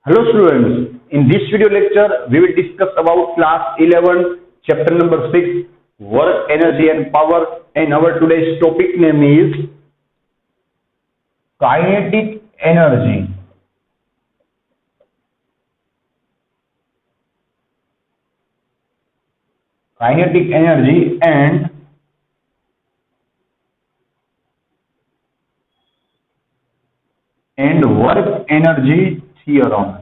Hello students, in this video lecture we will discuss about class 11 chapter number 6 work, energy and power, and our today's topic name is kinetic energy. Kinetic energy and work energy theorem.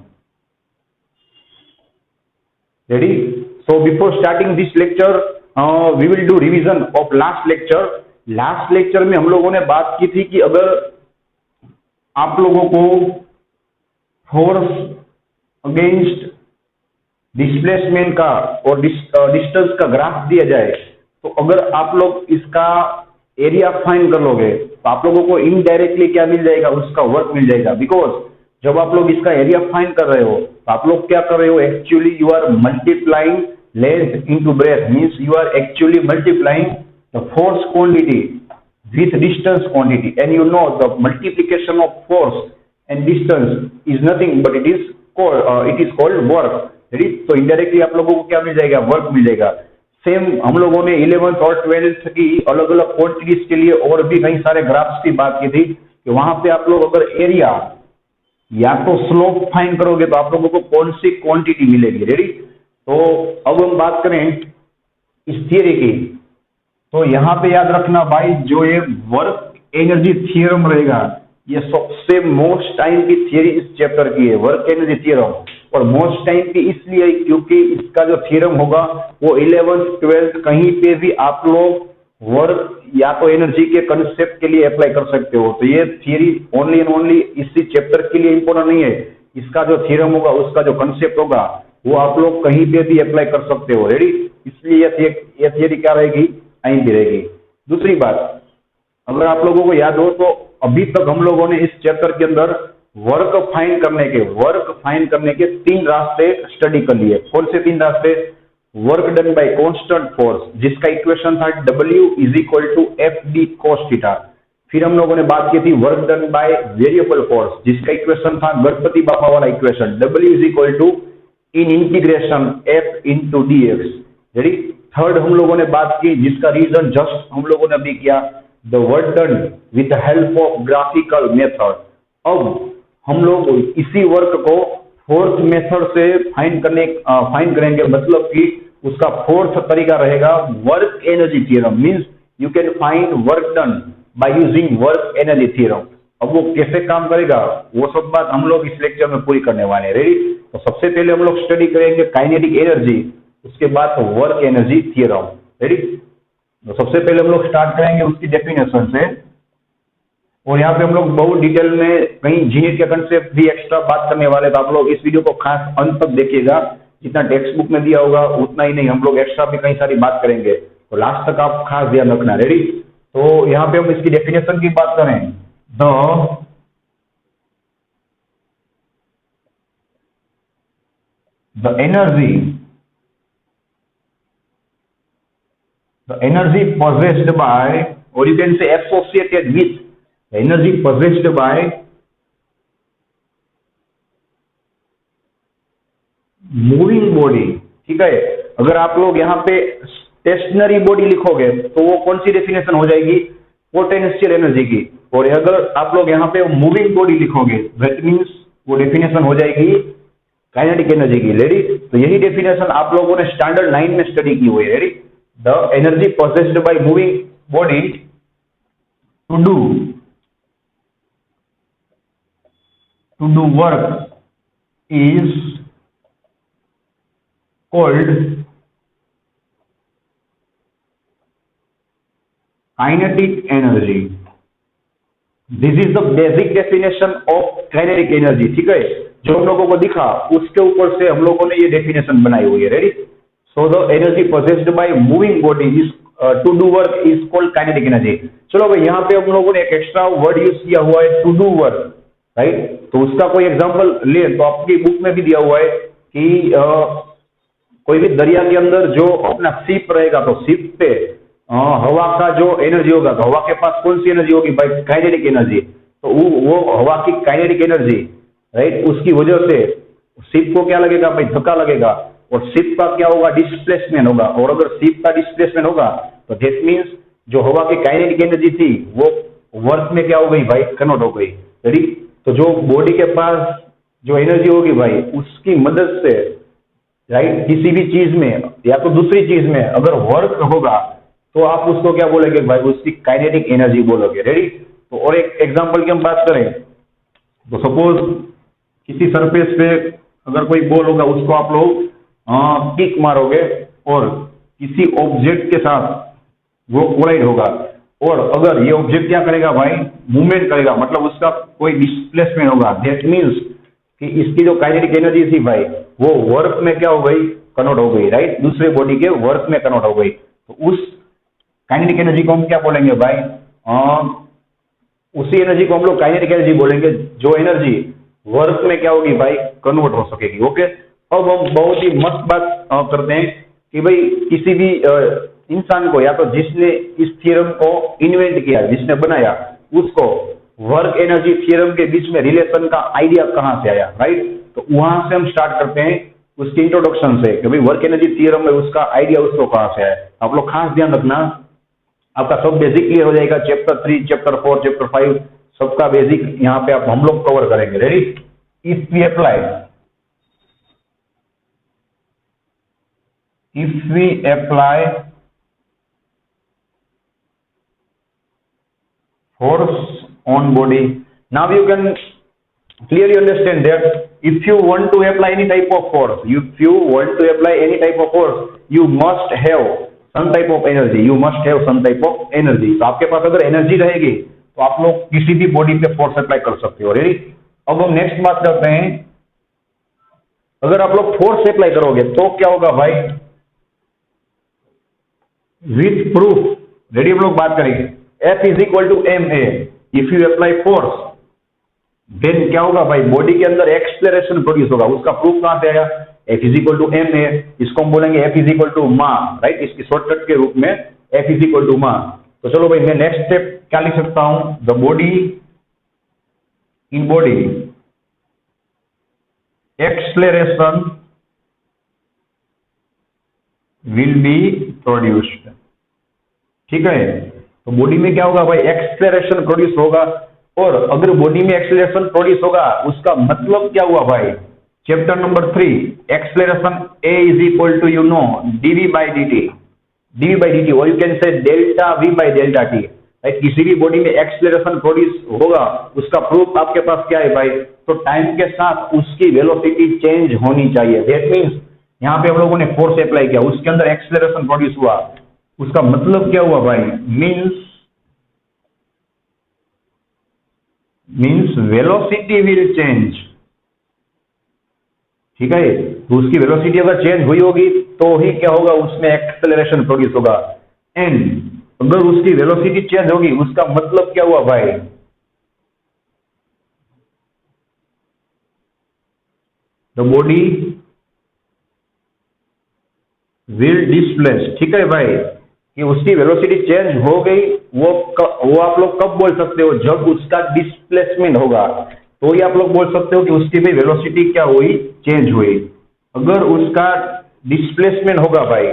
Ready? So before starting this lecture, we will do revision of last lecture. Last lecture में हम लोगों ने बात की थी कि अगर आप लोगों को फोर्स अगेंस्ट डिस्प्लेसमेंट का और डिस्टेंस का ग्राफ दिया जाए, तो अगर आप लोग इसका एरिया फाइंड कर लोगे तो आप लोगों को इनडायरेक्टली क्या मिल जाएगा, उसका वर्क मिल जाएगा। बिकॉज जब आप लोग इसका एरिया फाइंड कर रहे हो तो आप लोग क्या कर रहे हो, actually you are multiplying length into breadth, means you are actually multiplying the force quantity with distance quantity, and you know the multiplication of force and distance is nothing but it is called work. Ready? तो indirectly आप लोगों को क्या मिल जाएगा, work मिल जाएगा। Same हम लोगों ने 11th और 12th की अलग अलग क्वांटिटीज के लिए और भी कई सारे ग्राफ्स की बात की थी कि वहां पे आप लोग अगर एरिया या तो स्लोप फाइंड करोगे तो आप लोगों को कौन सी क्वांटिटी मिलेगी। रेडी? तो अब हम बात करें इस थियरी की, तो यहाँ पे याद रखना भाई, जो ये वर्क एनर्जी थियरम रहेगा ये सबसे मोस्ट टाइम की थियरी इस चैप्टर की है, वर्क एनर्जी थियरम। और मोस्ट टाइम की इसलिए क्योंकि इसका जो थियरम होगा वो 11th 12th कहीं पे भी आप लोग वर्क या तो एनर्जी के कंसेप्ट के लिए अप्लाई कर सकते हो। तो ये थियरी ओनली एंड ओनली इसी चैप्टर के लिए इंपॉर्टेंट नहीं है, इसका जो थियरम होगा उसका जो कंसेप्ट होगा वो आप लोग कहीं पे भी अप्लाई कर सकते हो। रेडी? इसलिए ये थियरी क्या रहेगी, आई भी रहेगी। दूसरी बात, अगर आप लोगों को याद हो तो अभी तक हम लोगों ने इस चैप्टर के अंदर वर्क फाइंड करने के 3 रास्ते स्टडी कर लिए। कौन से 3 रास्ते? Work done by constant force, जिसका इक्वेशन था W is equal to FD cos theta. फिर हम लोगों ने बात की थी work done by variable force, जिसका इक्वेशन था गणपति बापा वाला equation, W is equal to in integration F into dx। Ready? Third हम लोगों ने बात की जिसका रीजन जस्ट हम लोगों ने अभी किया, the work done with the help of graphical method. अब हम लोग इसी वर्क को फोर्थ मेथड से फाइंड करेंगे, मतलब कि उसका फोर्थ तरीका रहेगा work energy theorem, means you can find work done by using work energy theorem. अब वो कैसे काम करेगा वो सब बात हम लोग इस लेक्चर में पूरी करने वाले हैं। रेडी? तो सबसे पहले हम लोग स्टडी करेंगे काइनेटिक एनर्जी, उसके बाद वर्क एनर्जी थ्योरम। रेडी? तो सबसे पहले हम लोग स्टार्ट करेंगे उसकी डेफिनेशन से, और यहाँ पे हम लोग बहुत डिटेल में कहीं जीनिट के कंसेप्ट भी एक्स्ट्रा बात करने वाले, तो आप लोग इस वीडियो को खास अंत तक देखिएगा। जितना टेक्स्ट बुक में दिया होगा उतना ही नहीं, हम लोग एक्स्ट्रा भी कई सारी बात करेंगे, तो लास्ट तक आप खास ध्यान रखना। रेडी? तो यहाँ पे हम इसकी डेफिनेशन की बात करें, the energy possessed by, or you can say associated with, the energy possessed by moving body। ठीक है? अगर आप लोग यहाँ पे स्टेशनरी बॉडी लिखोगे तो वो कौन सी डेफिनेशन हो जाएगी, पोटेंशियल एनर्जी की। और अगर आप लोग यहाँ पे मूविंग बॉडी लिखोगे दैट मीन्स वो डेफिनेशन हो जाएगी काइनेटिक एनर्जी की। रेडी? तो यही डेफिनेशन आप लोगों ने स्टैंडर्ड 9 में स्टडी की हुई है। Ready? The energy possessed by moving body to do work is called kinetic energy. This is the basic definition of kinetic energy। ठीक है? जो हम लोगों को दिखा उसके ऊपर से हम लोगों ने ये डेफिनेशन बनाई हुई है। Ready? So the energy possessed by moving body is to do work is called kinetic energy। चलो भाई, यहाँ पे हम लोगों ने एक एक्स्ट्रा वर्ड यूज किया हुआ है to do work, राइट? तो उसका कोई एग्जांपल ले तो आपकी बुक में भी दिया हुआ है कि कोई भी दरिया के अंदर जो अपना शिप रहेगा तो शिप पे हवा का जो एनर्जी होगा, तो हवा के पास कौन सी एनर्जी होगी भाई, काइनेटिक एनर्जी। तो वो हवा की काइनेटिक एनर्जी, राइट, उसकी वजह से शिप को क्या लगेगा भाई, धक्का लगेगा, और शिप का क्या होगा, डिस्प्लेसमेंट होगा। और अगर शिप का डिस्प्लेसमेंट होगा तो दैट मीन्स जो हवा की काइनेटिक एनर्जी थी वो वर्क में क्या हो गई भाई, कन्वर्ट हो गई। रेडी, तो जो बॉडी के पास जो एनर्जी होगी भाई उसकी मदद से, राइट, किसी भी चीज में या तो दूसरी चीज में अगर वर्क होगा तो आप उसको क्या बोलेंगे भाई, उसकी काइनेटिक एनर्जी बोलोगे। रेडी, तो और एक एग्जांपल की हम बात करें तो सपोज किसी सरफेस पे अगर कोई बॉल होगा उसको आप लोग किक मारोगे और किसी ऑब्जेक्ट के साथ वो कोलाइड होगा, और अगर ये ऑब्जेक्ट क्या करेगा भाई, मूवमेंट करेगा, मतलब उसका कोई डिस्प्लेसमेंट होगा, दैट मीन्स कि इसकी जो काइनेटिक एनर्जी थी भाई वो वर्क में क्या हो गई, कन्वर्ट हो गई। राइट, दूसरे बॉडी के वर्क में कन्वर्ट हो गई। तो उस काइनेटिक एनर्जी को हम क्या बोलेंगे भाई, उसी एनर्जी को हम लोग काइनेटिक एनर्जी बोलेंगे जो एनर्जी वर्क में क्या होगी भाई, कन्वर्ट हो सकेगी। ओके, अब हम बहुत ही मस्त बात करते हैं कि भाई किसी भी इंसान को या तो जिसने इस थ्योरम को इन्वेंट किया, जिसने बनाया, उसको वर्क एनर्जी थ्योरम के बीच में रिलेशन का आइडिया कहां से आया। राइट, तो वहां से हम स्टार्ट करते हैं उसकी इंट्रोडक्शन से कि भाई वर्क एनर्जी थ्योरम में उसका आइडिया उसको कहां से आया। आप लोग खास ध्यान रखना, आपका सब बेसिक क्लियर हो जाएगा। चैप्टर 3, चैप्टर 4, चैप्टर 5 सबका बेसिक यहाँ पे आप हम लोग कवर करेंगे। Ready, if we apply force on body, now you can clearly understand that if you want to apply any type of force, if you want to apply any type of force, you must have some type of energy, you must have some type of energy। तो आपके पास अगर energy रहेगी तो आप लोग किसी भी body पे फोर्स अप्लाई कर सकते हो। रेडी, अब हम नेक्स्ट बात करते हैं, अगर आप लोग फोर्स अप्लाई करोगे तो क्या होगा भाई, विथ प्रूफ। रेडी, हम लोग बात करेंगे F is equal to ma, if you apply force then क्या होगा भाई, बॉडी के अंदर एक्सलेरेशन प्रोड्यूस होगा। उसका प्रूफ कहां से आया, F is equal to ma, इसको हम बोलेंगे F is equal to ma. Right, इसकी शॉर्टकट के रूप में F इज इक्वल टू मा। तो चलो भाई मैं नेक्स्ट स्टेप क्या लिख सकता हूं, the body in body acceleration will be produced. ठीक है, तो बॉडी में क्या होगा भाई, एक्सलेरेशन प्रोड्यूस होगा। और अगर बॉडी में एक्सलेरेशन प्रोड्यूस होगा उसका मतलब क्या हुआ भाई, chapter number 3 acceleration A is equal to dv by dt, और you can say delta v by delta T. किसी भी बॉडी में एक्सलेरेशन प्रोड्यूस होगा उसका प्रूफ आपके पास क्या है भाई, तो टाइम के साथ उसकी वेलोसिटी चेंज होनी चाहिए। दैट मीन्स यहाँ पे हम लोगों ने फोर्स अप्लाई किया, उसके अंदर एक्सलेरेशन प्रोड्यूस हुआ, उसका मतलब क्या हुआ भाई, मीन्स वेलोसिटी विल चेंज। ठीक है, तो उसकी वेलोसिटी अगर चेंज हुई होगी तो ही क्या होगा, उसमें एक्सेलरेशन प्रोड्यूस होगा। एंड अगर उसकी वेलोसिटी चेंज होगी उसका मतलब क्या हुआ भाई, द बॉडी विल डिस्प्लेस। ठीक है भाई, कि उसकी वेलोसिटी चेंज हो गई, वो आप लोग कब बोल सकते हो, जब उसका डिस्प्लेसमेंट होगा, तो ये आप लोग बोल सकते हो कि उसकी भी वेलोसिटी क्या हुई, चेंज हुई। अगर उसका डिस्प्लेसमेंट होगा भाई,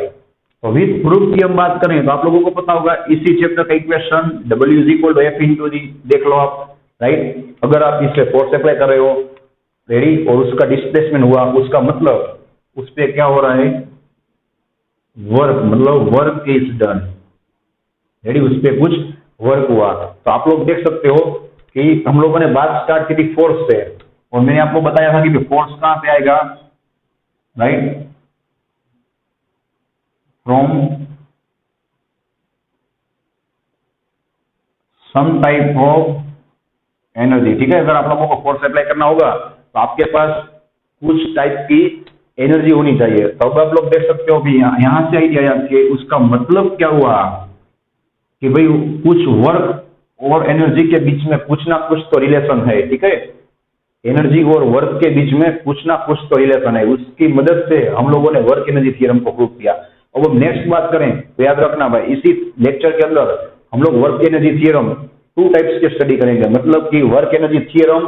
तो विथ प्रूफ की हम बात करें तो आप लोगों को पता होगा इसी चैप्टर का equation W is equal to F into G, देख लो आप। राइट, अगर आप इससे फोर्स अप्लाई कर रहे हो, रेडी, और उसका डिस्प्लेसमेंट हुआ, उसका मतलब उस पर क्या हो रहा है, वर्क, मतलब वर्क इज डन। रेडी, उस पर कुछ वर्क हुआ। तो आप लोग देख सकते हो कि हम लोगों ने बात स्टार्ट की थी फोर्स से, और मैंने आपको बताया था कि फोर्स कहां से आएगा, right, from some type of energy. ठीक है, अगर आप लोगों को फोर्स अप्लाई करना होगा तो आपके पास कुछ टाइप की एनर्जी होनी चाहिए। तो अब आप लोग देख सकते हो कि यहां से आइडिया आया कि उसका मतलब क्या हुआ कि भाई कुछ वर्क और एनर्जी के बीच में कुछ ना कुछ तो रिलेशन है। ठीक है, एनर्जी और वर्क के बीच में कुछ ना कुछ तो रिलेशन है, उसकी मदद से हम लोगों ने वर्क एनर्जी थ्योरम को प्रूव किया। अब हम नेक्स्ट बात करें तो याद रखना भाई, इसी लेक्चर के अंदर हम लोग वर्क एनर्जी थ्योरम 2 टाइप्स के स्टडी करेंगे, मतलब कि work energy theorem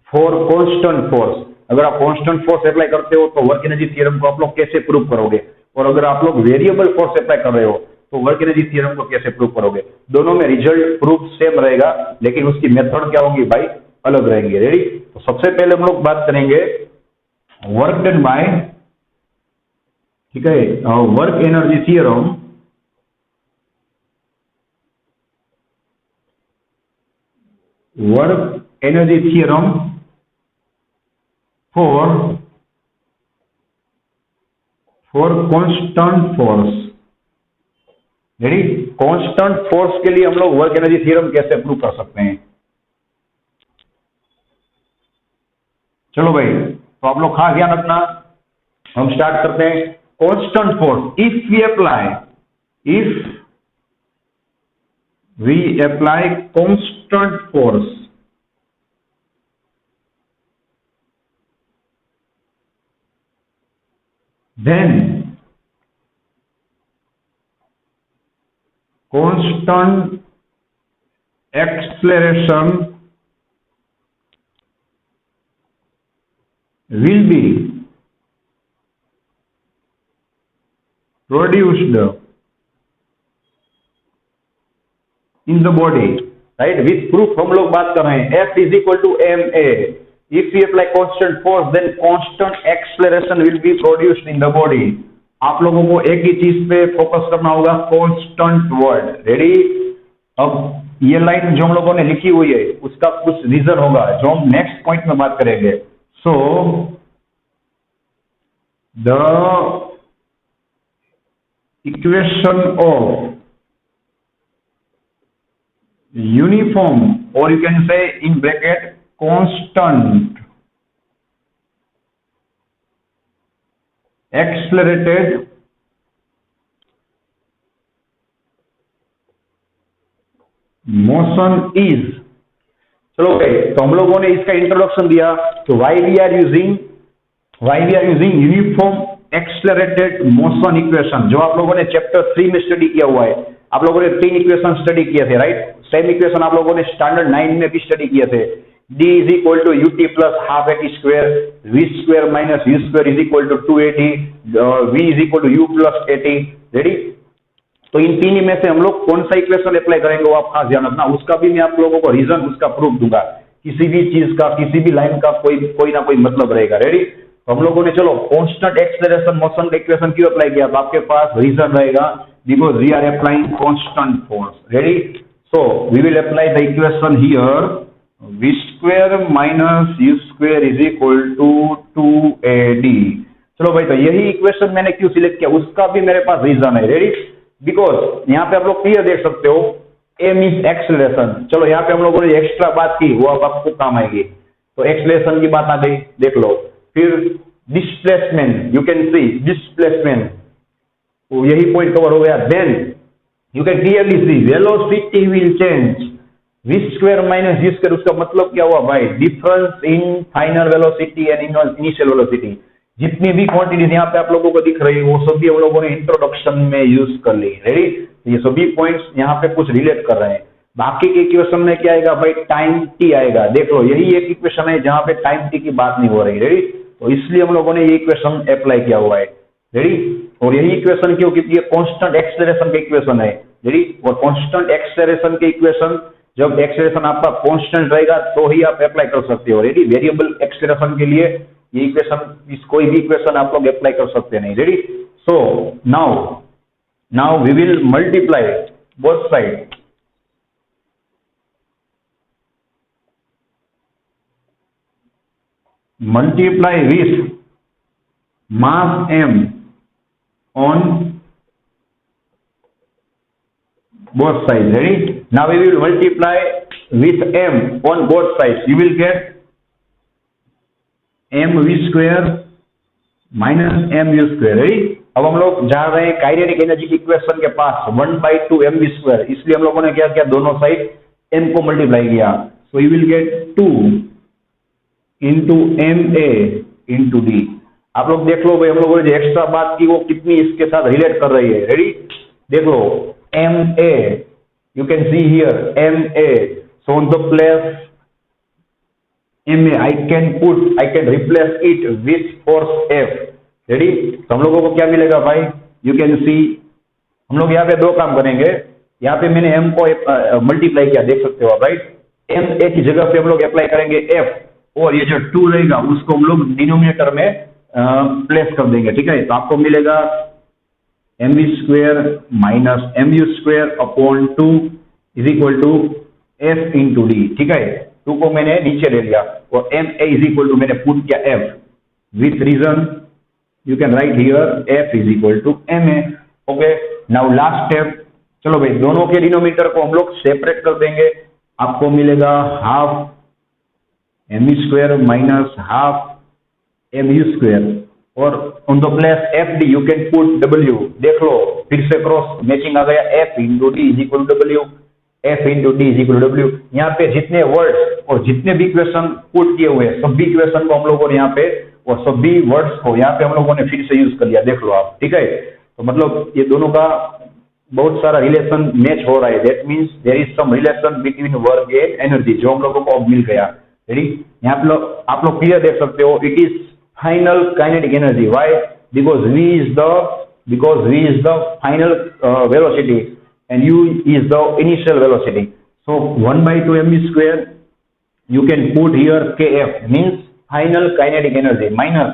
for constant force. अगर आप कांस्टेंट फोर्स अप्लाई करते हो तो वर्क एनर्जी थ्योरम को आप लोग कैसे प्रूव करोगे, और अगर आप लोग वेरिएबल फोर्स अप्लाई कर रहे हो तो वर्क एनर्जी थ्योरम को कैसे प्रूव करोगे। दोनों में रिजल्ट प्रूफ सेम रहेगा, लेकिन उसकी मेथड क्या होगी भाई, अलग रहेंगे। रेडी, तो सबसे पहले हम लोग बात करेंगे वर्क डन बाय, ठीक है, work energy theorem work energy theorem for constant force. Ready, constant force के लिए हम लोग वर्क एनर्जी थ्योरम कैसे प्रूव कर सकते हैं। चलो भाई, तो आप लोग खास ध्यान रखना, हम स्टार्ट करते हैं। Constant force, if we apply constant force, then constant acceleration will be produced in the body, right? With proof हम लोग बात कर रहे हैं, F is equal to ma. If we apply constant force, then constant acceleration will be produced in the body. आप लोगों को एक ही चीज पे फोकस करना होगा, कांस्टेंट वर्ड। रेडी, अब ये लाइन जो हम लोगों ने लिखी हुई है उसका कुछ रीजन होगा जो हम नेक्स्ट पॉइंट में बात करेंगे। So the equation of uniform, or you can say in bracket constant accelerated motion is, चलो भाई, तो हम लोगों ने इसका इंट्रोडक्शन दिया, तो why we are using uniform accelerated motion equation, जो आप लोगों ने चैप्टर 3 में स्टडी किया हुआ है। आप लोगों ने 3 इक्वेशन स्टडी किए थे, राइट। सेम इक्वेशन आप लोगों ने स्टैंडर्ड 9 में भी स्टडी किए थे। D is equal to UT plus half AT square, V square minus U square is equal to 280, V is equal to U plus 80। Ready, तो इन तीन में से हम लोग कौन सा इक्वेशन अप्लाई करेंगे वो आप खास ध्यान रखना, उसका भी मैं आप लोगों को रीजन, उसका प्रूफ दूंगा। किसी भी चीज का, किसी भी लाइन का कोई ना कोई मतलब रहेगा। रेडी, तो हम लोगों ने चलो कांस्टेंट एक्सेलरेशन मोशन इक्वेशन क्यों अप्लाई किया, तो आपके पास रीजन रहेगा, because we are applying constant force. Ready, so we will apply the equation here, v square minus U square is equal to 2ad। चलो भाई, तो यही इक्वेशन मैंने क्यों सिलेक्ट किया, उसका भी मेरे पास रीजन है। रेडी, बिकॉज यहाँ पे आप लोग क्लियर देख सकते हो, m इज एक्सेलरेशन। चलो यहाँ पे हम लोगों ने एक्स्ट्रा बात की, वो अब आपको काम आएगी। तो एक्सेलरेशन की बात आ गई, देख लो। फिर displacement, you can see displacement, तो यही पॉइंट कवर हो गया। Then you can clearly see velocity will change, v square minus u square, उसका मतलब क्या हुआ भाई, difference in final velocity and initial velocity. जितनी भी क्वांटिटीज यहाँ पे आप लोगों को दिख रही है वो सभी हम लोगों ने इंट्रोडक्शन में यूज कर ली। रेडी, ये सभी पॉइंट्स यहाँ पे कुछ रिलेट कर रहे हैं। बाकी के इक्वेशन में क्या आएगा भाई, टाइम t आएगा। देख लो, यही एक इक्वेशन है जहाँ पे टाइम t की बात नहीं हो रही। रेडी, तो इसलिए हम लोगों ने ये इक्वेशन अप्लाई किया हुआ है। रेडी, और यही इक्वेशन क्यों, क्योंकि ये कांस्टेंट एक्सेलरेशन का इक्वेशन है। रेडी, और कांस्टेंट एक्सेलरेशन के इक्वेशन, जब एक्सेलरेशन आपका कांस्टेंट रहेगा तो ही आप अप्लाई कर सकते हो। रेडी, वेरिएबल एक्सेलरेशन के लिए ये इक्वेशन, कोई भी इक्वेशन आप लोग अप्लाई कर सकते नहीं। Ready, so now we will multiply both side, multiply with mass m on both sides. Ready? Now we will multiply with m on both sides. You will get mv square minus mu square. Ready? अब हम लोग जा रहे हैं kinetic energy की equation के पास, 1/2 mv square। इसलिए हम लोगों ने क्या किया, दोनों साइड m को मल्टीप्लाई किया। So you will gate 2 into ma into d। आप लोग देख लो भाई, हम लोगों ने जो एक्स्ट्रा बात की वो कितनी इसके साथ रिलेट कर रही है। रेडी, देख लो, ma, you can see here ma, so on the place ma, I can replace it with force F. Ready? तो हम लोगों को क्या मिलेगा भाई? यू कैन सी, हम लोग यहाँ पे दो काम करेंगे। यहाँ पे मैंने m को मल्टीप्लाई किया, देख सकते हो आप, राइट? m a की जगह पे हम लोग अप्लाई करेंगे f, और ये जो 2 रहेगा उसको हम लोग डिनोमिनेटर में प्लेस कर देंगे, ठीक है? तो आपको मिलेगा mv square minus mu square upon 2 is equal to f into D, ठीक है? 2 को मैंने नीचे ले लिया और ma इज इक्वल टू मैंने पुट किया f with reason, you can write here f is equal to ma। Okay, now last step, चलो भाई दोनों के डिनोमिनेटर को हम लोग सेपरेट कर देंगे। आपको मिलेगा half mu square minus half mu square, और on the place F D you can put w। देख लो फिर से क्रॉस मैचिंग आ गया, f into D is equal to w, f into D is equal to w। यहाँ पे जितने वर्ड्स और जितने भी इक्वेशन पुट किए हुए हैं सभी इक्वेशन को हम लोगों ने यहाँ पे, और सभी वर्ड्स को यहाँ पे हम लोगों ने फिर से यूज कर लिया, देख लो आप, ठीक है? तो मतलब ये दोनों का बहुत सारा रिलेशन मैच हो रहा है, that means there is some relation between work and energy, जो हम लोगों को अब मिल गया। रेडी? यहाँ पे आप लोग क्लियर देख सकते हो, it is final kinetic energy. Why? Because v is the final velocity and u is the initial velocity. So 1/2 mv square you can put here kf means final kinetic energy, minus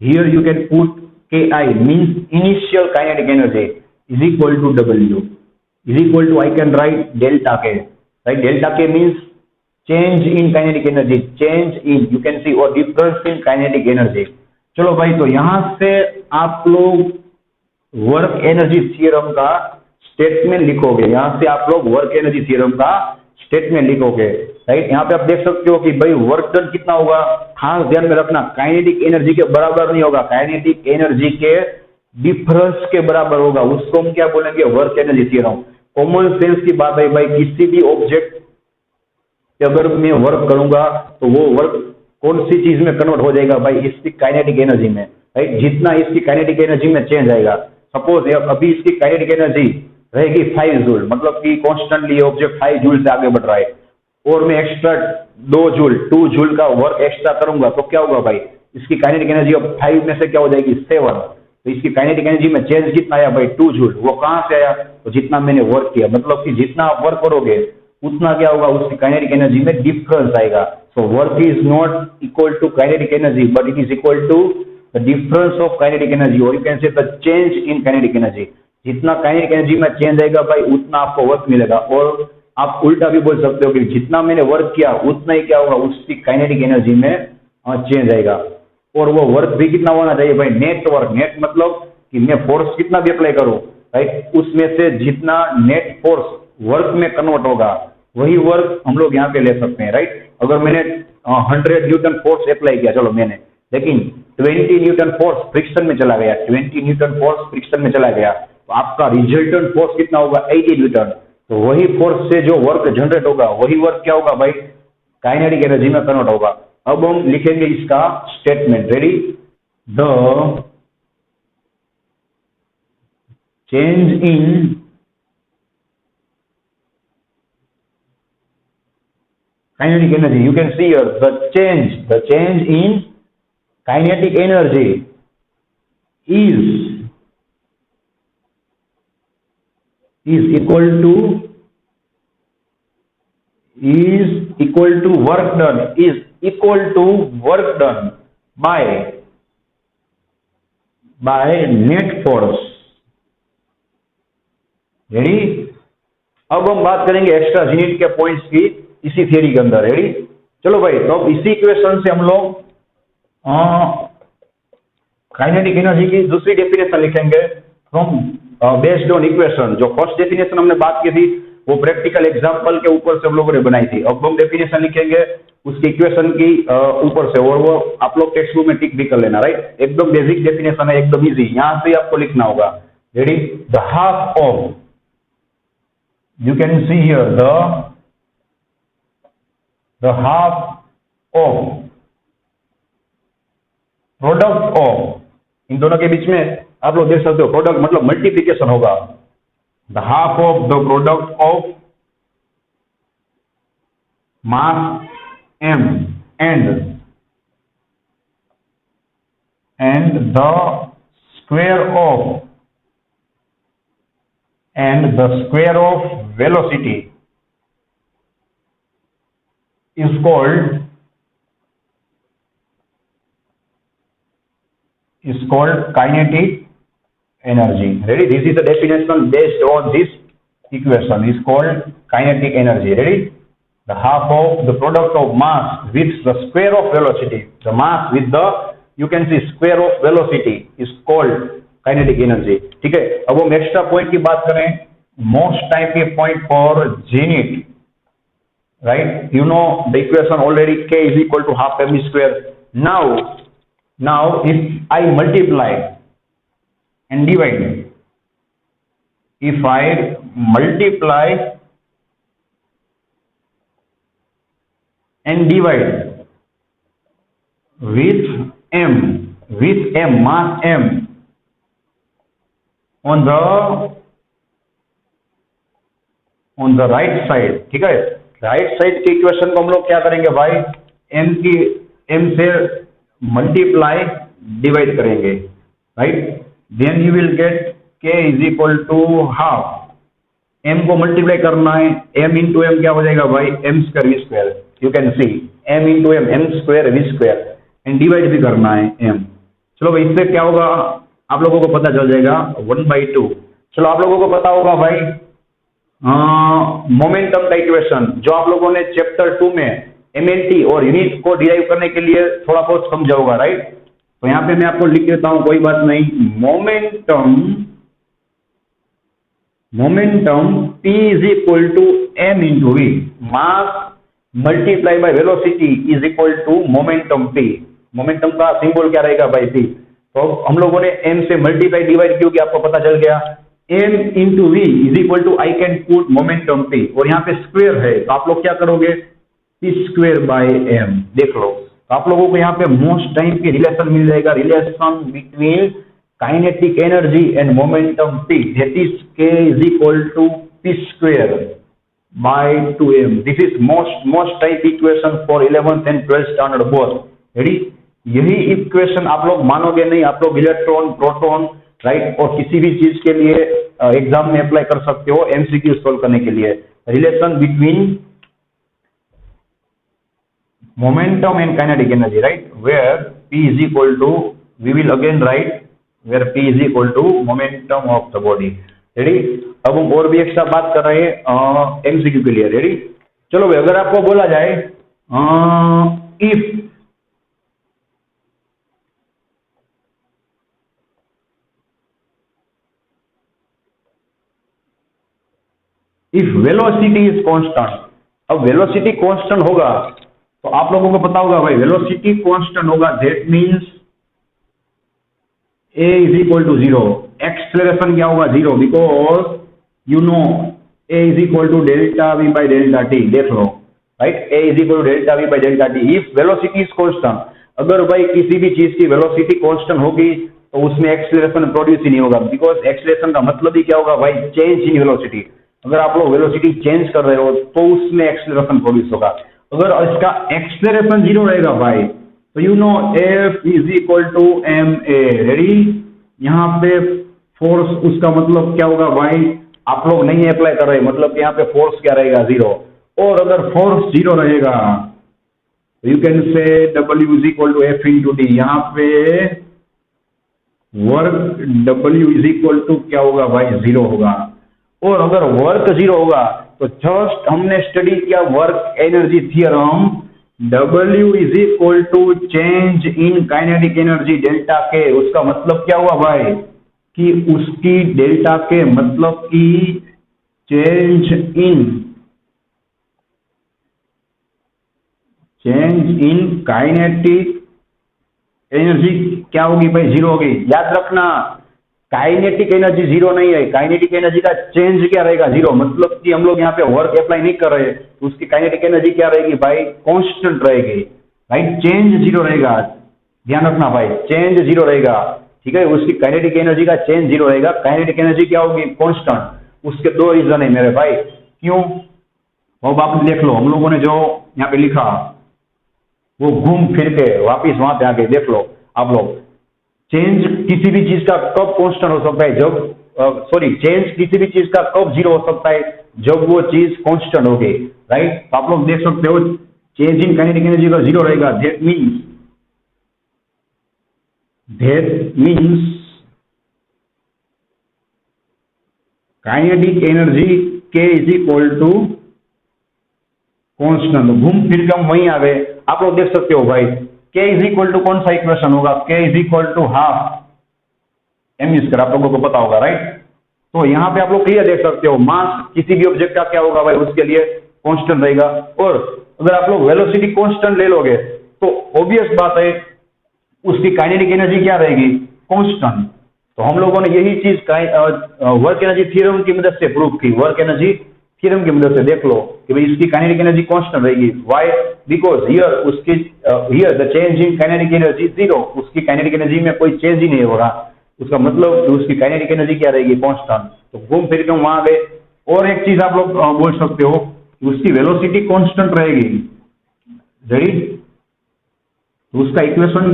here you can put ki means initial kinetic energy, is equal to w, is equal to, I can write delta k, right? Delta k means change in kinetic energy, change in, you can see, or difference in kinetic energy। चलो भाई, तो यहां से आप लोग work energy theorem का statement लिखोगे, यहां से आप लोग वर्क एनर्जी थ्योरम का स्टेटमेंट लिखोगे, राइट? यहाँ पे आप देख सकते हो कि भाई वर्क डन कितना होगा, खास ध्यान में रखना, काइनेटिक एनर्जी के बराबर नहीं होगा, काइनेटिक एनर्जी के डिफरेंस के बराबर होगा, उसको हम क्या बोलेंगे? Work energy theorem. Common sense की बात है भाई, किसी भी ऑब्जेक्ट अगर मैं वर्क करूंगा तो वो वर्क कौन सी चीज में कन्वर्ट हो जाएगा भाई? इसकी काइनेटिक एनर्जी में, राइट? जितना इसकी काइनेटिक एनर्जी में चेंज आएगा, सपोज अभी इसकी काइनेटिक एनर्जी रहेगी 5 जूल, मतलब कि कॉन्स्टेंटली ऑब्जेक्ट 5 जूल से आगे बढ़ रहा है, और मैं एक्स्ट्रा 2 जूल का वर्क एक्स्ट्रा करूंगा तो क्या होगा भाई? इसकी काइनेटिक एनर्जी अब 5 में से क्या हो जाएगी? 7। तो इसकी काइनेटिक एनर्जी में चेंज कितना आया भाई? 2 जूल। वो कहां से आया? तो जितना मैंने वर्क किया, मतलब कि जितना आप वर्क करोगे उतना क्या होगा? उसकी काइनेटिक एनर्जी में डिफरेंस आएगा। So work is not equal to kinetic energy, but it is equal to the difference of kinetic energy, और you can say the change in kinetic energy. जितना काइनेटिक एनर्जी में change आएगा भाई उतना आपको work मिलेगा, और आप उल्टा भी बोल सकते हो कि जितना मैंने वर्क किया उतना ही क्या होगा? उसकी काइनेटिक एनर्जी में चेंज आएगा। और वो वर्क भी कितना होना चाहिए भाई? Net work. नेट मतलब कि मैं फोर्स कितना भी अप्लाई करूं, राइट? उसमें से जितना नेट फोर्स वर्क में कन्वर्ट होगा वही वर्क हम लोग यहाँ पे ले सकते हैं, राइट? अगर मैंने 100 न्यूटन फोर्स अप्लाई किया, चलो मैंने, लेकिन 20 न्यूटन फोर्स फ्रिक्शन में चला गया, 20 न्यूटन फोर्स फ्रिक्शन में चला गया, तो आपका रिजल्टेंट फोर्स कितना होगा? 80 न्यूटन। तो वही फोर्स से जो वर्क जनरेट होगा वही वर्क क्या होगा भाई? काइनेटिक एनर्जी में कन्वर्ट होगा। अब हम लिखेंगे इसका statement. Ready? The change in kinetic energy, you can see here the change in kinetic energy is equal to work done, is equal to work done by net force। Ready? अब हम बात करेंगे extra unit के points की इसी theory के अंदर। Ready? चलो भाई, तो अब इसी इक्वेशन से हम लोग काइनेटिक एनर्जी की दूसरी डेफिनेशन लिखेंगे फ्रॉम बेस्ड ऑन इक्वेशन। जो फर्स्ट डेफिनेशन हमने बात की थी वो प्रैक्टिकल एग्जांपल के ऊपर से हम लोगों ने बनाई थी। अब हम डेफिनेशन लिखेंगे उसकी इक्वेशन की ऊपर से, और वो आप लोग टेक्स्ट बुक में टिक भी कर लेना, राइट? एकदम बेसिक डेफिनेशन है, एकदम इजी, यहां से आपको लिखना होगा। Ready? The half of, you can see here the half of product of, इन दोनों के बीच में आप लोग देख सकते हो प्रोडक्ट मतलब मल्टीप्लीकेशन होगा। The half of the product of mass m and the square of velocity is called kinetic energy. Ready? This is the definition based on this equation, is called kinetic energy. Ready? The half of the product of mass with the square of velocity. The mass with the, you can see, square of velocity is called kinetic energy. ठीक है, अब हम extra point की बात करें, most type के point for zenith, right? You know the equation already, k is equal to half m square. Now if I multiply and divide, if I multiply and divide with m, mass m, on the right side, ठीक है, right side के equation को हम लोग क्या करेंगे भाई, m से मल्टीप्लाई डिवाइड करेंगे, right? Then you will get k is equal to half, m को मल्टीप्लाई करना है, m इंटू एम क्या हो जाएगा भाई, m square v square, you can see m into M, m square v square, and divide भी करना है m। चलो भाई, इससे क्या होगा आप लोगों को पता चल जाएगा, 1/2। चलो आप लोगों को पता होगा भाई मोमेंटम का इक्वेशन, जो आप लोगों ने चैप्टर 2 में MLT और यूनिट को डिराइव करने के लिए थोड़ा बहुत समझा होगा, राइट? तो यहाँ पे मैं आपको लिख देता हूं, कोई बात नहीं। Momentum P is equal to m into V, mass multiply by velocity is equal to momentum P। मोमेंटम का सिंबल क्या रहेगा भाई, P। तो हम लोगों ने m से मल्टीप्लाई डिवाइड क्यों किया, आपको पता चल गया, m into V is equal to, I can put momentum P, और यहाँ पे स्क्वायर है तो आप लोग क्या करोगे, P स्क्वायर बाय m। देख लो, तो आप लोगों को यहाँ पे मोस्ट टाइम की रिलेशन मिल जाएगा, relation between kinetic energy and momentum P, that is k is equal to P square by 2m। This is most type equation for 11th and 12th standard both. Ready? यही equation आप लोग मानोगे नहीं, आप लोग electron, proton, right, और किसी भी चीज के लिए एग्जाम में अप्लाई कर सकते हो एमसीक्यू सोल्व करने के लिए। Relation between momentum and kinetic energy, right, where P is equal to, we will again write where P is equal to momentum of the body। Ready? अब हम और भी एक्स्ट्रा बात कर रहे हैं एमसीक्यू के लिए। रेडी? चलो भाई, अगर आपको बोला जाए इफ वेलोसिटी इज कांस्टेंट, अब वेलोसिटी कांस्टेंट होगा तो आप लोगों को पता होगा भाई, वेलोसिटी कांस्टेंट होगा, that means a is equal to 0, acceleration क्या होगा, 0, because you know a is equal to delta v by delta t. देख लो, right, a is equal to delta v by delta t. If velocity is constant, अगर भाई किसी भी चीज की वेलोसिटी कांस्टेंट होगी तो उसमें एक्सेलरेशन प्रोड्यूस ही नहीं होगा, बिकॉज एक्सेलरेशन का मतलब ही क्या होगा भाई, चेंज इन वेलोसिटी। अगर आप लोग वेलोसिटी चेंज कर रहे हो तो उसमें एक्सेलरेशन प्रोड्यूस होगा। अगर इसका एक्सेलरेशन 0 रहेगा भाई, तो you know F is equal to ma। Ready? यहाँ पे फोर्स, उसका मतलब क्या होगा भाई, आप लोग नहीं अप्लाई कर रहे, मतलब यहाँ पे फोर्स क्या रहेगा, 0। और अगर फोर्स 0 रहेगा you can say W is equal to F into D. यहाँ पे work W is equal to क्या होगा भाई, 0 होगा। और अगर वर्क 0 होगा तो जस्ट हमने स्टडी किया work energy theorem, W is equal to change in kinetic energy delta K. उसका मतलब क्या हुआ भाई, कि उसकी डेल्टा के मतलब कि चेंज इन काइनेटिक एनर्जी क्या होगी भाई, 0 होगी। याद रखना, काइनेटिक एनर्जी 0 नहीं है, काइनेटिक एनर्जी का चेंज क्या रहेगा, 0। मतलब कि हम लोग यहाँ पे वर्क अप्लाई नहीं कर रहे, तो उसकी काइनेटिक एनर्जी क्या रहेगी भाई, कांस्टेंट रहेगी, राइट। चेंज 0 रहेगा, ध्यान रखना भाई, चेंज 0 रहेगा, ठीक है। उसकी काइनेटिक एनर्जी का चेंज 0 रहेगा, काइनेटिक एनर्जी क्या होगी, कांस्टेंट। उसके 2 रीजन है मेरे भाई, क्यों, अब आप देख लो, हम लोगों ने जो यहाँ पे लिखा वो घूम फिर के वापिस वहां पे आके देख लो आप लोग। चेंज किसी भी चीज का कब कांस्टेंट हो सकता है, जब चेंज किसी भी चीज का कब जीरो हो सकता है, जब वो चीज कांस्टेंट होगी, राइट। तो आप लोग देख सकते हो चेंज इन काइनेटिक एनर्जी अगर जीरो रहेगा, दैट मीन्स काइनेटिक एनर्जी के इज इक्वल टू कांस्टेंट। घूम फिर के हम वहीं आ गए। आप लोग देख सकते हो भाई के इज इक्वल टू कौन सा इक्वेशन होगा, K is equal to half M square, आप लोगों को पता होगा, राइट। तो यहाँ पे आप लोग क्लियर देख सकते हो मास किसी भी ऑब्जेक्ट का क्या होगा भाई, उसके लिए कांस्टेंट रहेगा। और अगर आप लोग वेलोसिटी कांस्टेंट ले लोगे तो ऑब्वियस बात है उसकी काइनेटिक एनर्जी क्या रहेगी, कांस्टेंट। तो हम लोगों ने यही चीज वर्क एनर्जी थ्योरम की मदद से प्रूव की। वर्क एनर्जी थ्योरम की मदद से देख लो कि भाई इसकी काइनेटिक एनर्जी कांस्टेंट रहेगी। Why? Because here the change in kinetic energy zero, उसकी काइनेटिक एनर्जी में कोई चेंज ही नहीं हो रहा, उसका मतलब उसकी काइनेटिक एनर्जी क्या रहेगी, कांस्टेंट। तो घूम फिर के हम वहां गए। और एक चीज आप लोग बोल सकते हो उसकी वेलोसिटी कांस्टेंट रहेगी, रेडी। तो उसका इक्वेशन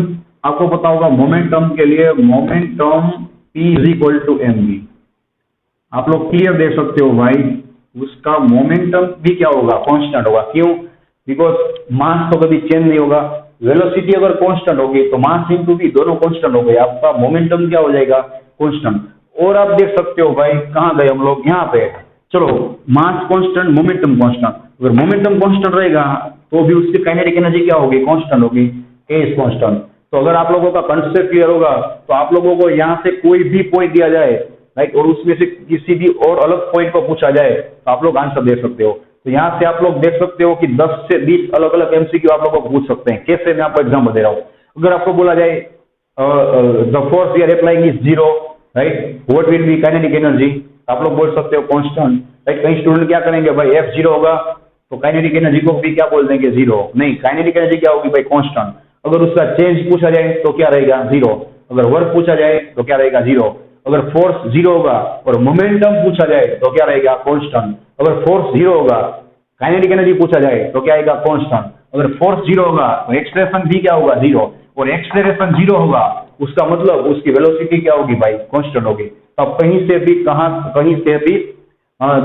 आपको पता होगा मोमेंटम के लिए, momentum P is equal to mv। आप लोग क्लियर देख सकते हो भाई उसका मोमेंटम भी क्या होगा, कांस्टेंट होगा। क्यों? बिकॉज मास तो कभी चेंज नहीं होगा। वेलोसिटी अगर कांस्टेंट होगी तो मास इंटू भी दोनों कांस्टेंट हो गए, आपका मोमेंटम क्या हो जाएगा, कांस्टेंट। और आप देख सकते हो भाई कहाँ गए हम लोग, यहाँ पे। चलो मास कांस्टेंट, मोमेंटम कांस्टेंट। अगर मोमेंटम कांस्टेंट रहेगा तो भी उसकी काइनेटिक एनर्जी क्या होगी, कांस्टेंट होगी, के इज कांस्टेंट। तो अगर आप लोगों का कंसेप्ट क्लियर होगा तो आप लोगों को यहाँ से कोई भी पॉइंट दिया जाए, राइट, और उसमें से किसी भी और अलग पॉइंट को पूछा जाए तो आप लोग आंसर दे सकते हो। तो यहाँ से आप लोग देख सकते हो कि 10 से 20 अलग अलग एमसीक्यू आप लोगों को पूछ सकते हैं। कैसे? मैं आपको एग्जाम्पल दे रहा हूँ। अगर आपको बोला जाए the force we are applying is zero, right, what will be kinetic energy, आप लोग बोल सकते हो कांस्टेंट, राइट। कई स्टूडेंट क्या करेंगे भाई, एफ जीरो होगा तो काइनेटिक एनर्जी को भी क्या बोल देंगे, जीरो। नहीं, काइनेटिक एनर्जी क्या होगी भाई, कांस्टेंट। अगर उसका चेंज पूछा जाए तो क्या रहेगा, जीरो। अगर वर्क पूछा जाए तो क्या रहेगा, जीरो। अगर फोर्स जीरो होगा और मोमेंटम पूछा जाए तो क्या रहेगा, कांस्टेंट। अगर फोर्स जीरो होगा, काइनेटिक एनर्जी पूछा जाए तो क्या आएगा, कांस्टेंट। अगर फोर्स जीरो होगा तो एक्सलेरेशन भी क्या होगा, जीरो। और एक्सलेरेशन जीरो होगा उसका मतलब उसकी वेलोसिटी क्या होगी भाई, कांस्टेंट होगी। अब कहीं से भी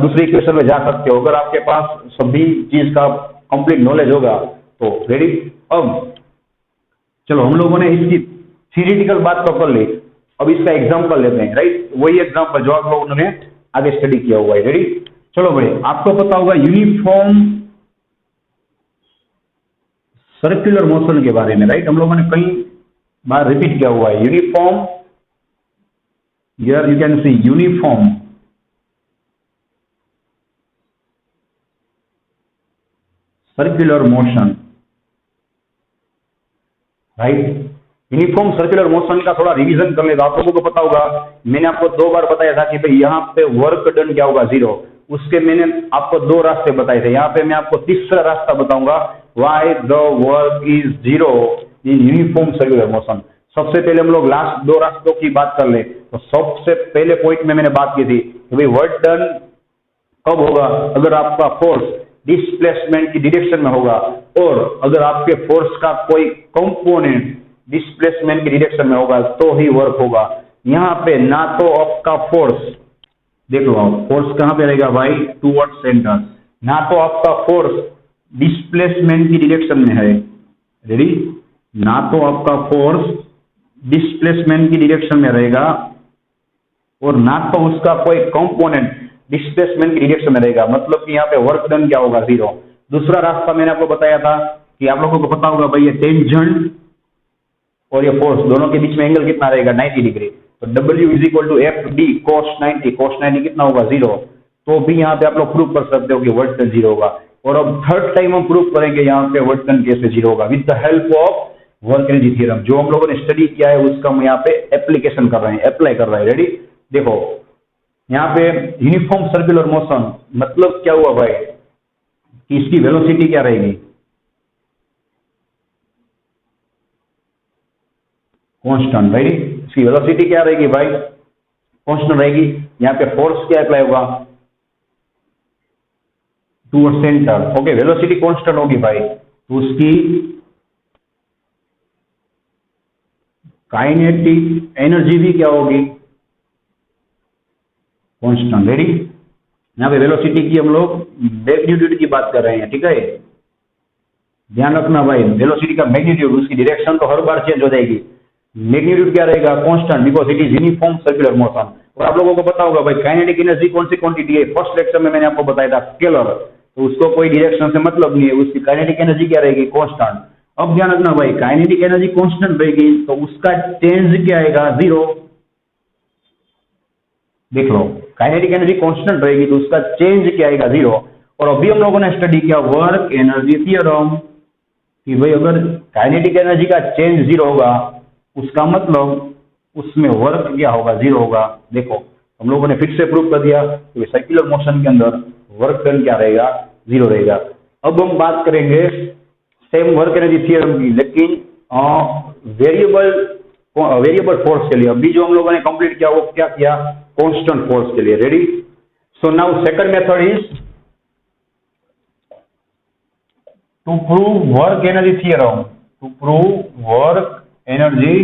दूसरी इक्वेशन में जा सकते हो अगर आपके पास सभी चीज का कंप्लीट नॉलेज होगा तो, रेडी। अब चलो हम लोगों ने इसकी थियरिटिकल बात तो कर ली, अब इसका एग्जांपल लेते हैं, राइट। वही एग्जांपल जो आप लोगों ने आगे स्टडी किया हुआ है, रेडी। चलो भाई आपको पता होगा यूनिफॉर्म सर्कुलर मोशन के बारे में, राइट। हम लोगों ने कई बार रिपीट किया हुआ है uniform, here you can C uniform circular motion, right. Uniform circular motion का थोड़ा रिवीजन कर लेता, आप लोगों को पता होगा मैंने आपको 2 बार बताया था कि भाई यहाँ पे वर्क डन क्या होगा, जीरो। उसके मैंने आपको 2 रास्ते बताए थे, यहाँ पे मैं आपको तीसरा रास्ता बताऊंगा, why the work is zero in uniform circular motion. सबसे पहले हम लोग लास्ट 2 रास्तों की बात कर ले। तो सबसे पहले पॉइंट में मैंने बात की थी कि भाई वर्क डन कब होगा, अगर आपका फोर्स डिस्प्लेसमेंट की डायरेक्शन में होगा और अगर आपके फोर्स का कोई कंपोनेंट डिस्प्लेसमेंट की डायरेक्शन में होगा तो ही वर्क होगा। यहाँ पे ना तो आपका फोर्स, देख लो आप फोर्स कहाँ पे रहेगा भाई, टूवर्ड सेंटर, ना तो आपका फोर्स डिस्प्लेसमेंट की डायरेक्शन में है, रेडी, ना तो आपका फोर्स डिस्प्लेसमेंट की डायरेक्शन में रहेगा और ना तो उसका कोई कंपोनेंट डिस्प्लेसमेंट की डायरेक्शन में रहेगा, मतलब कि यहाँ पे वर्क डन क्या होगा, जीरो। दूसरा रास्ता मैंने आपको बताया था कि आप लोगों को पता होगा भाई ये टेंजेंट और ये फोर्स दोनों के बीच में एंगल कितना रहेगा, 90 डिग्री। तो W is equal to F D cos 90, cos 90 कितना होगा, जीरो। तो भी यहाँ पे आप लोग प्रूव कर सकते हो कि वर्क डन जीरो होगा। और अब थर्ड टाइम हम प्रूव करेंगे यहाँ पे वर्क डन कैसे जीरो होगा, with the help of work energy theorem. जो हम लोगों ने स्टडी किया है उसका हम यहाँ पे एप्लीकेशन कर रहे हैं, अप्लाई कर रहे हैं, रेडी। देखो यहाँ पे यूनिफॉर्म सर्कुलर मोशन मतलब क्या हुआ भाई कि इसकी वेलोसिटी क्या रहेगी, कांस्टेंट, राइट। इसकी वेलोसिटी क्या रहेगी भाई, कांस्टेंट रहेगी। यहाँ पे फोर्स क्या अप्लाई होगा, toward centre, okay. Velocity constant होगी भाई तो उसकी काइनेटिक एनर्जी भी क्या होगी, कांस्टेंट। रेडी, यहाँ पे वेलोसिटी की हम लोग मैग्नीट्यूड की बात कर रहे हैं, ठीक है। ध्यान रखना भाई, वेलोसिटी का मैग्नीट्यूड, उसकी डायरेक्शन तो हर बार चेंज हो जाएगी। मैग्नीट्यूड क्या रहेगा, constant, because it is uniform circular motion. और आप लोगों को पता होगा भाई काइनेटिक एनर्जी कौन सी क्वांटिटी है, फर्स्ट लेक्चर में मैंने आपको बताया था स्केलर, तो उसको कोई डायरेक्शन से मतलब नहीं है, उसकी काइनेटिक एनर्जी क्या रहेगी, कांस्टेंट। अब ध्यान रखना भाई, काइनेटिक एनर्जी कांस्टेंट रहेगी तो उसका चेंज क्या आएगा, जीरो। देख लो, काइनेटिक एनर्जी कांस्टेंट रहेगी तो उसका चेंज क्या आएगा, जीरो। और अभी हम लोगों ने स्टडी किया वर्क एनर्जी थ्योरम कि भाई अगर काइनेटिक एनर्जी का चेंज जीरो होगा उसका मतलब उसमें वर्क क्या होगा, जीरो होगा। देखो हम लोगों ने फिर से प्रूव कर दिया कि सर्कुलर मोशन के अंदर वर्क डन क्या रहेगा, जीरो रहेगा। अब हम बात करेंगे सेम वर्क एनर्जी थ्योरम की, लेकिन वेरिएबल फोर्स के लिए। अभी जो हम लोगों ने कंप्लीट किया वो क्या किया, कांस्टेंट फोर्स के लिए। Ready, so now second method is to prove work energy theorem, to prove work energy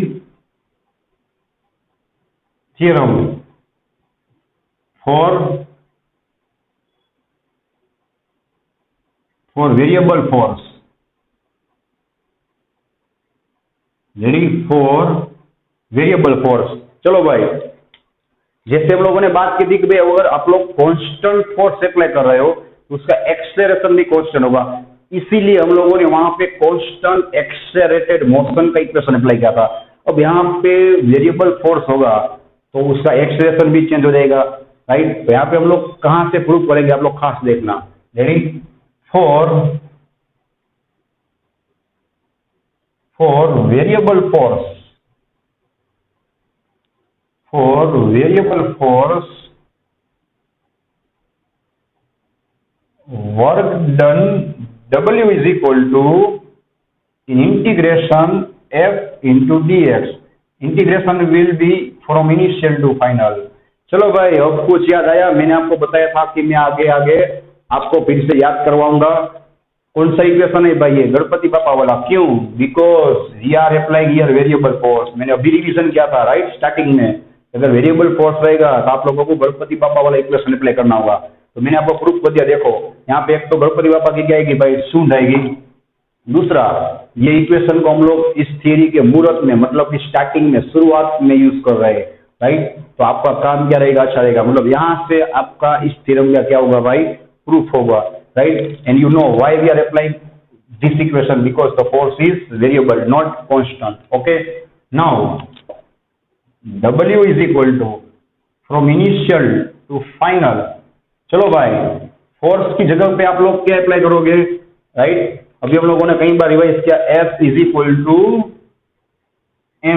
theorem for variable force। Ready, for variable force. चलो भाई, जैसे हम लोगों ने बात की थी कि भाई अगर आप लोग कांस्टेंट फोर्स अप्लाई कर रहे हो तो उसका एक्सेलरेशन भी कांस्टेंट होगा, इसीलिए हम लोगों ने वहां पे कांस्टेंट एक्सेलरेटेड मोशन का इक्वेशन अप्लाई किया था। अब यहाँ पे वेरिएबल फोर्स होगा तो उसका एक्सेलरेशन भी चेंज हो जाएगा, राइट। तो यहाँ पे हम लोग कहां से प्रूव करेंगे, आप लोग खास देखना। Ready, for variable force, work done W is equal to in integration F into dx, integration will be from initial to final. चलो भाई, अब कुछ याद आया, मैंने आपको बताया था कि मैं आगे आगे आपको फिर से याद करवाऊंगा। कौन सा इक्वेशन है भाई, ये गणपति बापा वाला। क्यों, because we are applying here variable force. मैंने अभी रिवीजन किया था राइट स्टार्टिंग में, अगर वेरिएबल फोर्स रहेगा तो आप लोगों को गणपति बापा वाला इक्वेशन अप्लाई करना होगा। तो मैंने आपको प्रूफ कर दिया। देखो यहाँ पे एक तो गणपति बापा की क्या आएगी भाई, शून्य आएगी। दूसरा, ये इक्वेशन को हम लोग इस थियरी के मुहूर्त में, मतलब कि स्टार्टिंग में, शुरुआत में यूज कर रहे हैं, राइट। तो आपका काम क्या रहेगा, अच्छा रहेगा, मतलब यहाँ से आपका इस थ्योरम का क्या होगा भाई, प्रूफ होगा, right. And you know why we are applying this equation, because the force is variable not constant. Okay, now W is equal to from initial to final. चलो भाई, फोर्स की जगह पे आप लोग क्या अप्लाई करोगे, राइट। अभी हम लोगों ने कई बार रिवाइज किया, F is equal to ma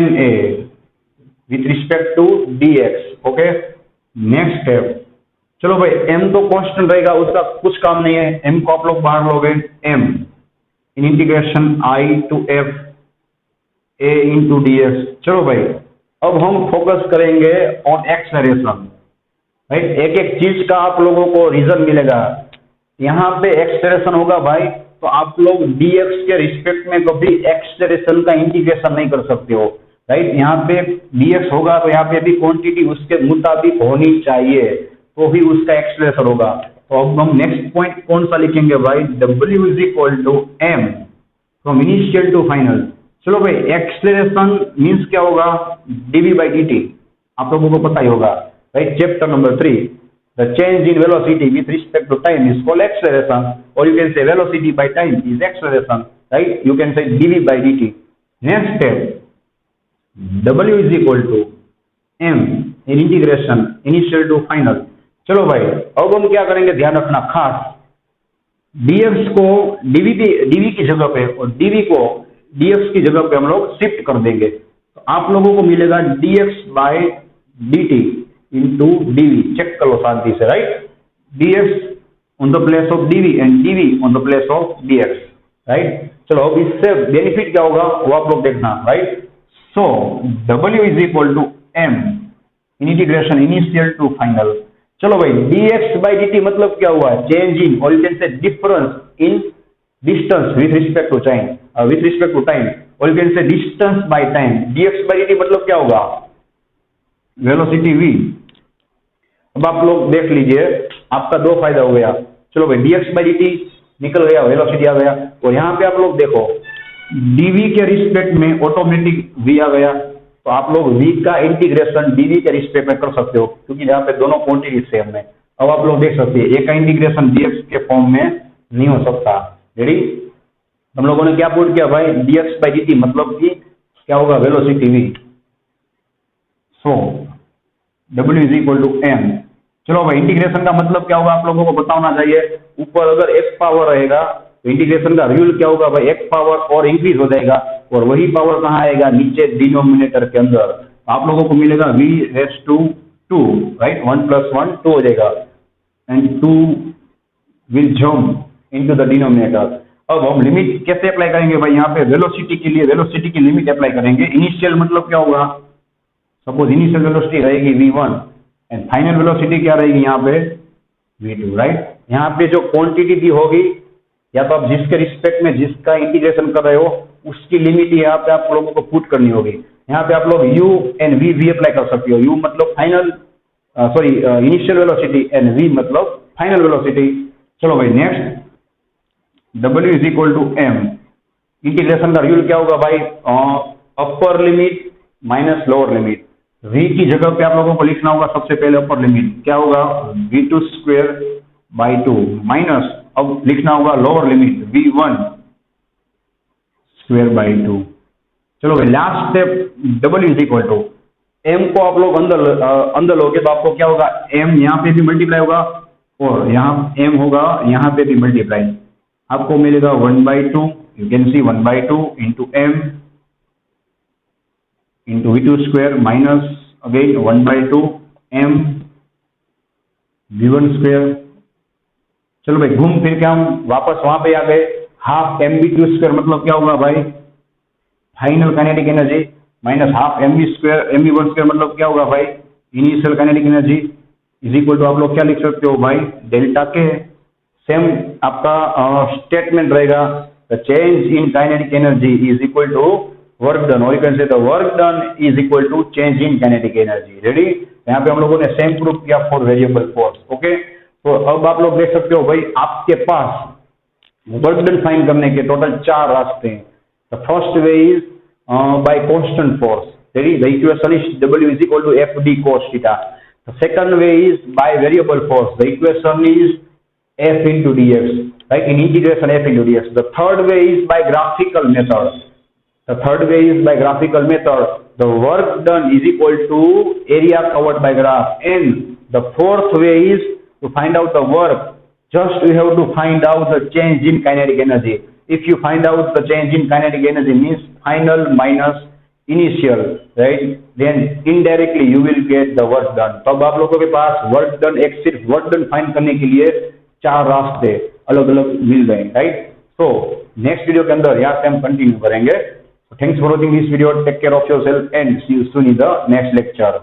with respect to dx। Okay, next step, चलो भाई m तो कांस्टेंट रहेगा, उसका कुछ काम नहीं है, m को आप लोग बाहर लोगे, m in integration I to f a into dx। चलो भाई, अब हम फोकस करेंगे ऑन एक्सेलरेशन, राइट। एक एक चीज का आप लोगों को रीजन मिलेगा। यहाँ पे एक्सेलरेशन होगा भाई, तो आप लोग dx के रिस्पेक्ट में कभी एक्सेलरेशन का इंटीग्रेशन नहीं कर सकते हो, राइट। यहाँ पे dx होगा तो यहाँ पे भी क्वांटिटी उसके मुताबिक होनी चाहिए, तो ही उसका एक्सेलरेशन होगा। तो अब हम नेक्स्ट पॉइंट कौन सा लिखेंगे भाई, W is equal to m from initial to final. चलो भाई, एक्सेलरेशन मीन्स क्या होगा, dv बाई dt, आप लोगों को पता ही होगा, right. Chapter number 3, the change in velocity with respect to time is called acceleration, or you can say velocity by time is acceleration, right. You can say dv by dt. Next step, W is equal to m in integration initial to final। चलो भाई, अब हम क्या करेंगे, ध्यान रखना खास, dx को dv की जगह पे और dv को dx की जगह पे हम लोग शिफ्ट कर देंगे, तो आप लोगों को मिलेगा dx by dt into dv। Check कर लो शांति से, right. dx on the place of dv and dv on the place of dx, right. चलो अब इससे बेनिफिट क्या होगा वो आप लोग देखना, right. So W is equal to m in integration initial to final. चलो भाई, dx बाई dt मतलब क्या हुआ, चेंज इन, और you can say difference in distance with respect to time, और you can say distance by time. dx by dt मतलब क्या होगा, वेलोसिटी v। अब आप लोग देख लीजिए, आपका दो फायदा हो गया। चलो भाई, dx बाई dt निकल गया, वेलोसिटी आ गया, और यहाँ पे आप लोग देखो dv के रिस्पेक्ट में ऑटोमेटिक v आ गया, तो आप लोग v का इंटीग्रेशन dv के रिस्पेक्ट में कर सकते हो, क्योंकि यहाँ पे दोनों क्वांटिटी सेम है। अब आप लोग देख सकते हैं, एक का इंटीग्रेशन dx के फॉर्म में नहीं हो सकता। रेडी, हम लोगों ने क्या पुट किया भाई, dx बाई dt मतलब कि क्या होगा, velocity v। So w is equal to m। चलो भाई, इंटीग्रेशन का मतलब क्या होगा आप लोगों को बताना चाहिए। ऊपर अगर x पावर रहेगा तो इंटीग्रेशन का रियल क्या होगा भाई, x पावर और इंक्रीज हो जाएगा, और वही पावर कहाँ आएगा, नीचे डिनोमिनेटर के अंदर। आप लोगों को मिलेगा v रेस टू 2, राइट, 1 + 1 2 हो जाएगा, and 2 will jump into the denominator. अब हम लिमिट कैसे अप्लाई करेंगे भाई, यहाँ पे वेलोसिटी के लिए वेलोसिटी की लिमिट अप्लाई करेंगे। इनिशियल मतलब क्या होगा, सपोज इनिशियल वेलोसिटी रहेगी v1 एंड फाइनल वेलोसिटी क्या रहेगी यहाँ पे, v2, राइट। यहाँ पे जो क्वांटिटी दी होगी, या तो आप जिसके रिस्पेक्ट में जिसका इंटीग्रेशन कर रहे हो उसकी लिमिट यहाँ पे आप लोगों को पुट करनी होगी। यहाँ पे आप लोग u एंड v भी अप्लाई कर सकते हो। u मतलब final, sorry initial velocity, and v मतलब फाइनल वेलोसिटी। चलो भाई, next w is equal to m। Integration का रूल क्या होगा भाई, upper limit minus lower limit. v की जगह पे आप लोगों को लिखना होगा सबसे पहले अपर लिमिट क्या होगा, v2 स्क्वायर बाई 2 माइनस, अब लिखना होगा lower limit v1 square by 2। चलो भाई, last step w is equal to m को आप लोग अंदर लोगे तो आपको क्या होगा, m यहाँ पे भी मल्टीप्लाई होगा और यहाँ m होगा यहाँ पे भी मल्टीप्लाई, आपको मिलेगा 1/2, you can C 1/2 into m into v2 square minus again 1/2 m v1 square. चलो भाई, घूम फिर के हम वापस वहां पे आ गए, हाफ mv2 स्क्वायर मतलब क्या होगा भाई, final kinetic energy, minus half mv square mv1 square मतलब क्या होगा भाई, initial kinetic energy, is equal to आप लोग क्या लिख सकते हो भाई, डेल्टा के। सेम आपका स्टेटमेंट रहेगा, the change in kinetic energy is equal to work done, और you can say the work done is equal to change in kinetic energy. Ready, यहाँ पे हम लोगों ने सेम प्रूफ किया फॉर वेरिएबल फोर्स। ओके, तो अब आप लोग देख सकते हो भाई, आपके पास वर्क डन फाइंड करने के टोटल 4 रास्ते हैं। The first way is by constant force, ready, the equation is w is equal to fd cos theta. The second way is by variable force, the equation is f into dx, right, in integration f into dx. The third way is by graphical method. The third way is by graphical method. The work done is equal to area covered by graph. And the fourth way is to find out the work. Just we have to find out the change in kinetic energy. If you find out the change in kinetic energy means final minus initial, right? Then indirectly you will get the work done. तो अब आप लोगों के पास work done, एक सिर्फ work done find करने के लिए 4 रास्ते अलग अलग मिल गए, राइट। तो नेक्स्ट वीडियो के अंदर यहाँ से हम कंटिन्यू करेंगे। Thanks for watching this video, take care of yourself and see you soon in the next lecture.